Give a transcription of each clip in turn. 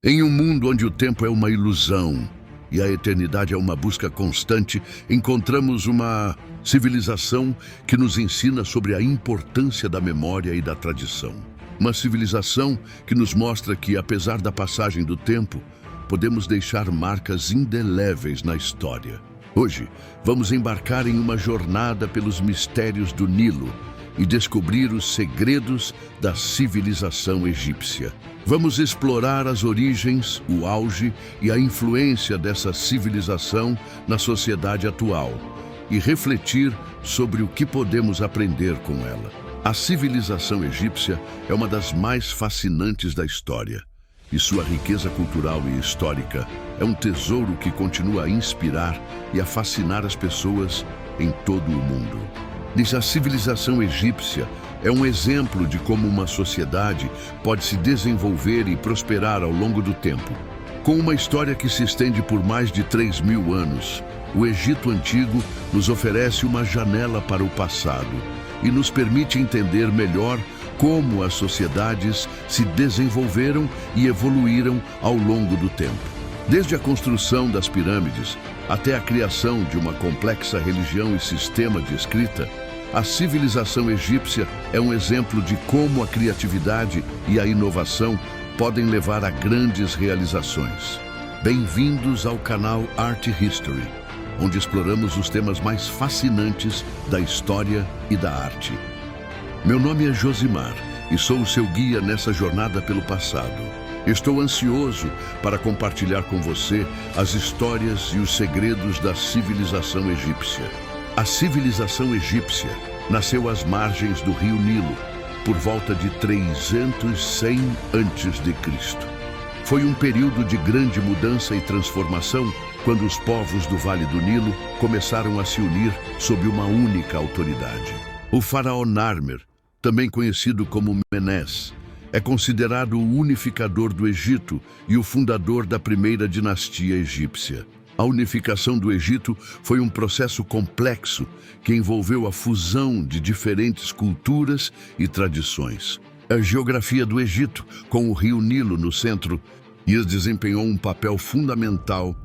Em um mundo onde o tempo é uma ilusão e a eternidade é uma busca constante, encontramos uma civilização que nos ensina sobre a importância da memória e da tradição. Uma civilização que nos mostra que, apesar da passagem do tempo, podemos deixar marcas indeléveis na história. Hoje, vamos embarcar em uma jornada pelos mistérios do Nilo e descobrir os segredos da civilização egípcia. Vamos explorar as origens, o auge e a influência dessa civilização na sociedade atual e refletir sobre o que podemos aprender com ela. A civilização egípcia é uma das mais fascinantes da história, e sua riqueza cultural e histórica é um tesouro que continua a inspirar e a fascinar as pessoas em todo o mundo. A civilização egípcia é um exemplo de como uma sociedade pode se desenvolver e prosperar ao longo do tempo. Com uma história que se estende por mais de 3.000 anos, o Egito Antigo nos oferece uma janela para o passado e nos permite entender melhor como as sociedades se desenvolveram e evoluíram ao longo do tempo. Desde a construção das pirâmides até a criação de uma complexa religião e sistema de escrita, a civilização egípcia é um exemplo de como a criatividade e a inovação podem levar a grandes realizações. Bem-vindos ao canal Art History, onde exploramos os temas mais fascinantes da história e da arte. Meu nome é Josimar e sou o seu guia nessa jornada pelo passado. Estou ansioso para compartilhar com você as histórias e os segredos da civilização egípcia. A civilização egípcia nasceu às margens do rio Nilo, por volta de 300 a.C. Foi um período de grande mudança e transformação quando os povos do Vale do Nilo começaram a se unir sob uma única autoridade. O faraó Narmer, também conhecido como Menes, é considerado o unificador do Egito e o fundador da primeira dinastia egípcia. A unificação do Egito foi um processo complexo que envolveu a fusão de diferentes culturas e tradições. A geografia do Egito, com o rio Nilo no centro, desempenhou um papel fundamental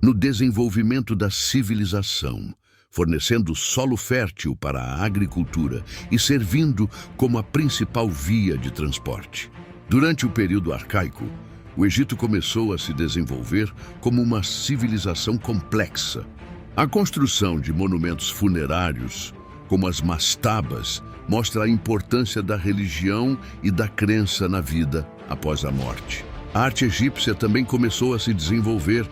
no desenvolvimento da civilização, fornecendo solo fértil para a agricultura e servindo como a principal via de transporte. Durante o período arcaico, o Egito começou a se desenvolver como uma civilização complexa. A construção de monumentos funerários, como as mastabas, mostra a importância da religião e da crença na vida após a morte. A arte egípcia também começou a se desenvolver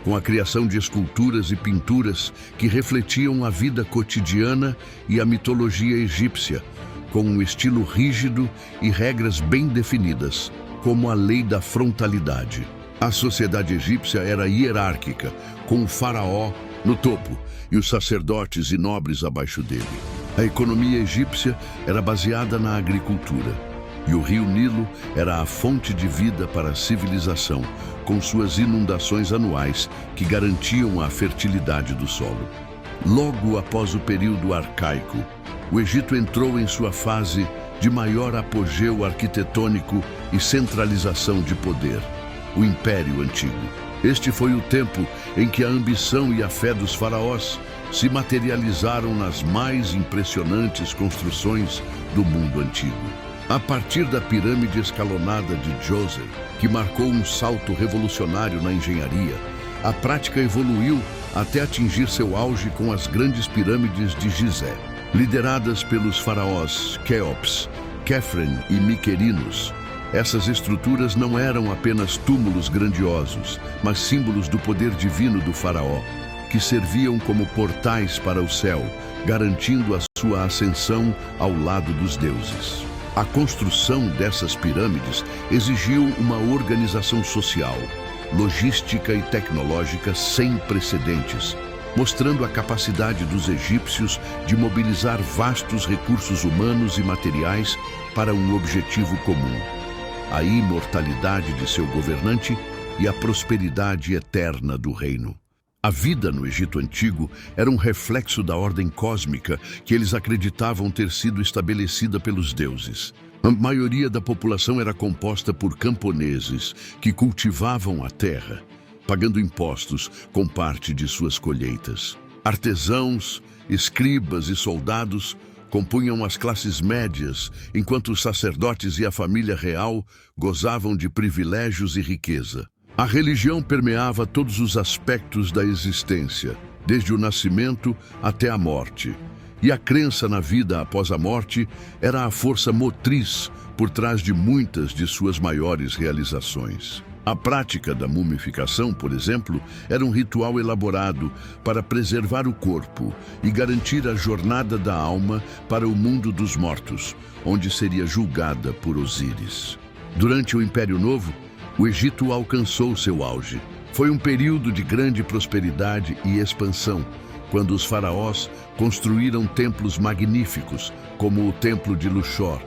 com a criação de esculturas e pinturas que refletiam a vida cotidiana e a mitologia egípcia, com um estilo rígido e regras bem definidas, como a lei da frontalidade. A sociedade egípcia era hierárquica, com o faraó no topo e os sacerdotes e nobres abaixo dele. A economia egípcia era baseada na agricultura, e o rio Nilo era a fonte de vida para a civilização, com suas inundações anuais que garantiam a fertilidade do solo. Logo após o período arcaico, o Egito entrou em sua fase de maior apogeu arquitetônico e centralização de poder, o Império Antigo. Este foi o tempo em que a ambição e a fé dos faraós se materializaram nas mais impressionantes construções do mundo antigo. A partir da pirâmide escalonada de Djoser, que marcou um salto revolucionário na engenharia, a prática evoluiu até atingir seu auge com as grandes pirâmides de Gizé. Lideradas pelos faraós Quéops, Quefren e Miquerinos, essas estruturas não eram apenas túmulos grandiosos, mas símbolos do poder divino do faraó, que serviam como portais para o céu, garantindo a sua ascensão ao lado dos deuses. A construção dessas pirâmides exigiu uma organização social, logística e tecnológica sem precedentes, mostrando a capacidade dos egípcios de mobilizar vastos recursos humanos e materiais para um objetivo comum: a imortalidade de seu governante e a prosperidade eterna do reino. A vida no Egito Antigo era um reflexo da ordem cósmica que eles acreditavam ter sido estabelecida pelos deuses. A maioria da população era composta por camponeses que cultivavam a terra, pagando impostos com parte de suas colheitas. Artesãos, escribas e soldados compunham as classes médias, enquanto os sacerdotes e a família real gozavam de privilégios e riqueza. A religião permeava todos os aspectos da existência, desde o nascimento até a morte. E a crença na vida após a morte era a força motriz por trás de muitas de suas maiores realizações. A prática da mumificação, por exemplo, era um ritual elaborado para preservar o corpo e garantir a jornada da alma para o mundo dos mortos, onde seria julgada por Osíris. Durante o Império Novo, o Egito alcançou seu auge. Foi um período de grande prosperidade e expansão, quando os faraós construíram templos magníficos, como o Templo de Luxor,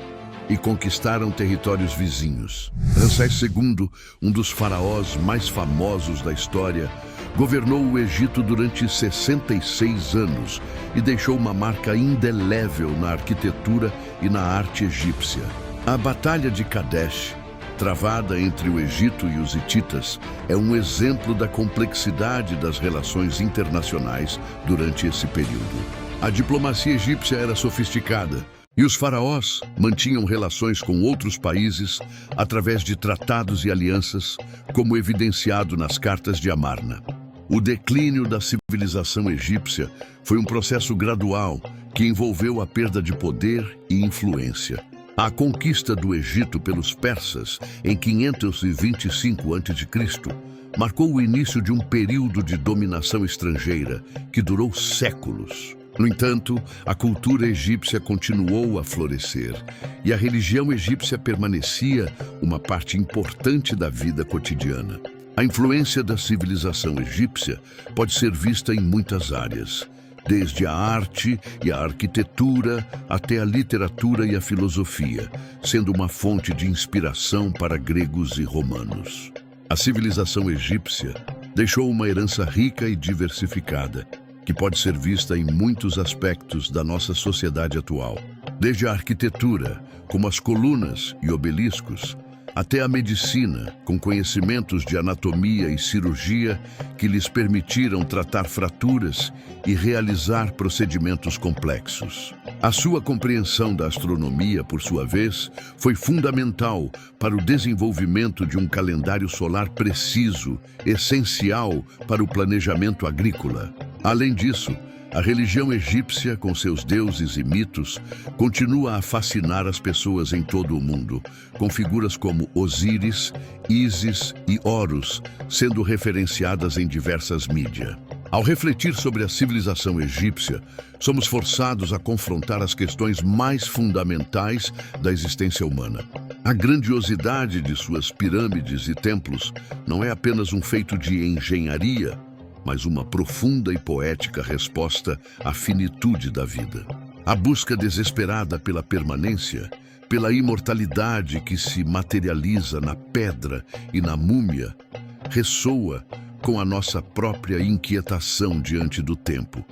e conquistaram territórios vizinhos. Ramsés II, um dos faraós mais famosos da história, governou o Egito durante 66 anos e deixou uma marca indelével na arquitetura e na arte egípcia. A Batalha de Kadesh, travada entre o Egito e os hititas, é um exemplo da complexidade das relações internacionais durante esse período. A diplomacia egípcia era sofisticada, e os faraós mantinham relações com outros países através de tratados e alianças, como evidenciado nas Cartas de Amarna. O declínio da civilização egípcia foi um processo gradual que envolveu a perda de poder e influência. A conquista do Egito pelos persas em 525 a.C. marcou o início de um período de dominação estrangeira que durou séculos. No entanto, a cultura egípcia continuou a florescer e a religião egípcia permanecia uma parte importante da vida cotidiana. A influência da civilização egípcia pode ser vista em muitas áreas, desde a arte e a arquitetura até a literatura e a filosofia, sendo uma fonte de inspiração para gregos e romanos. A civilização egípcia deixou uma herança rica e diversificada, que pode ser vista em muitos aspectos da nossa sociedade atual, desde a arquitetura, como as colunas e obeliscos, até a medicina, com conhecimentos de anatomia e cirurgia que lhes permitiram tratar fraturas e realizar procedimentos complexos. A sua compreensão da astronomia, por sua vez, foi fundamental para o desenvolvimento de um calendário solar preciso, essencial para o planejamento agrícola. Além disso, a religião egípcia, com seus deuses e mitos, continua a fascinar as pessoas em todo o mundo, com figuras como Osíris, Ísis e Horus sendo referenciadas em diversas mídias. Ao refletir sobre a civilização egípcia, somos forçados a confrontar as questões mais fundamentais da existência humana. A grandiosidade de suas pirâmides e templos não é apenas um feito de engenharia, mas uma profunda e poética resposta à finitude da vida. A busca desesperada pela permanência, pela imortalidade que se materializa na pedra e na múmia, ressoa com a nossa própria inquietação diante do tempo,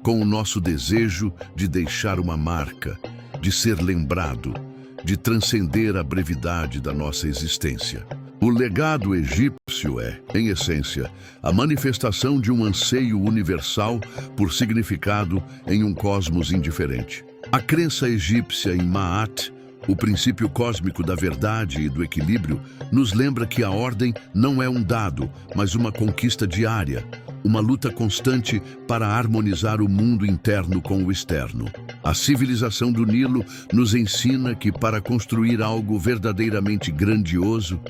com o nosso desejo de deixar uma marca, de ser lembrado, de transcender a brevidade da nossa existência. O legado egípcio é, em essência, a manifestação de um anseio universal por significado em um cosmos indiferente. A crença egípcia em Ma'at, o princípio cósmico da verdade e do equilíbrio, nos lembra que a ordem não é um dado, mas uma conquista diária, uma luta constante para harmonizar o mundo interno com o externo. A civilização do Nilo nos ensina que para construir algo verdadeiramente grandioso,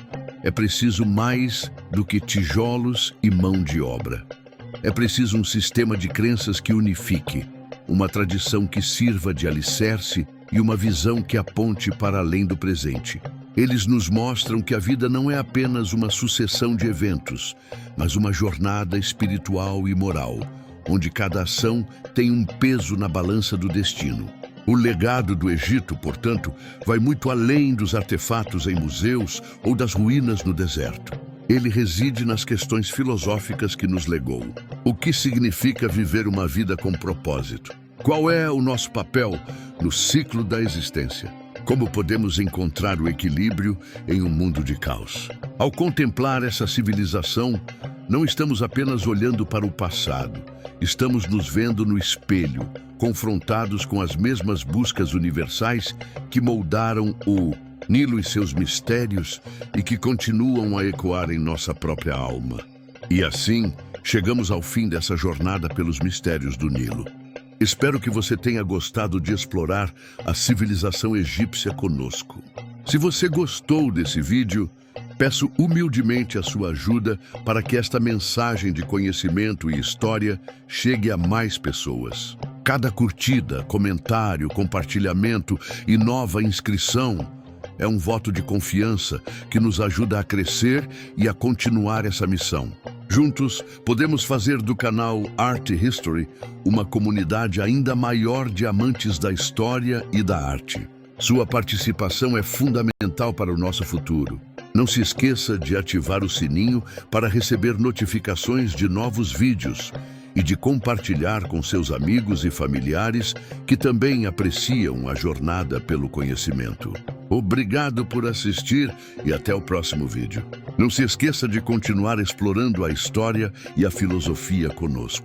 é preciso mais do que tijolos e mão de obra. É preciso um sistema de crenças que unifique, uma tradição que sirva de alicerce e uma visão que aponte para além do presente. Eles nos mostram que a vida não é apenas uma sucessão de eventos, mas uma jornada espiritual e moral, onde cada ação tem um peso na balança do destino. O legado do Egito, portanto, vai muito além dos artefatos em museus ou das ruínas no deserto. Ele reside nas questões filosóficas que nos legou. O que significa viver uma vida com propósito? Qual é o nosso papel no ciclo da existência? Como podemos encontrar o equilíbrio em um mundo de caos? Ao contemplar essa civilização, não estamos apenas olhando para o passado, estamos nos vendo no espelho, confrontados com as mesmas buscas universais que moldaram o Nilo e seus mistérios e que continuam a ecoar em nossa própria alma. E assim, chegamos ao fim dessa jornada pelos mistérios do Nilo. Espero que você tenha gostado de explorar a civilização egípcia conosco. Se você gostou desse vídeo, peço humildemente a sua ajuda para que esta mensagem de conhecimento e história chegue a mais pessoas. Cada curtida, comentário, compartilhamento e nova inscrição é um voto de confiança que nos ajuda a crescer e a continuar essa missão. Juntos, podemos fazer do canal Art History uma comunidade ainda maior de amantes da história e da arte. Sua participação é fundamental para o nosso futuro. Não se esqueça de ativar o sininho para receber notificações de novos vídeos e de compartilhar com seus amigos e familiares que também apreciam a jornada pelo conhecimento. Obrigado por assistir e até o próximo vídeo. Não se esqueça de continuar explorando a história e a filosofia conosco.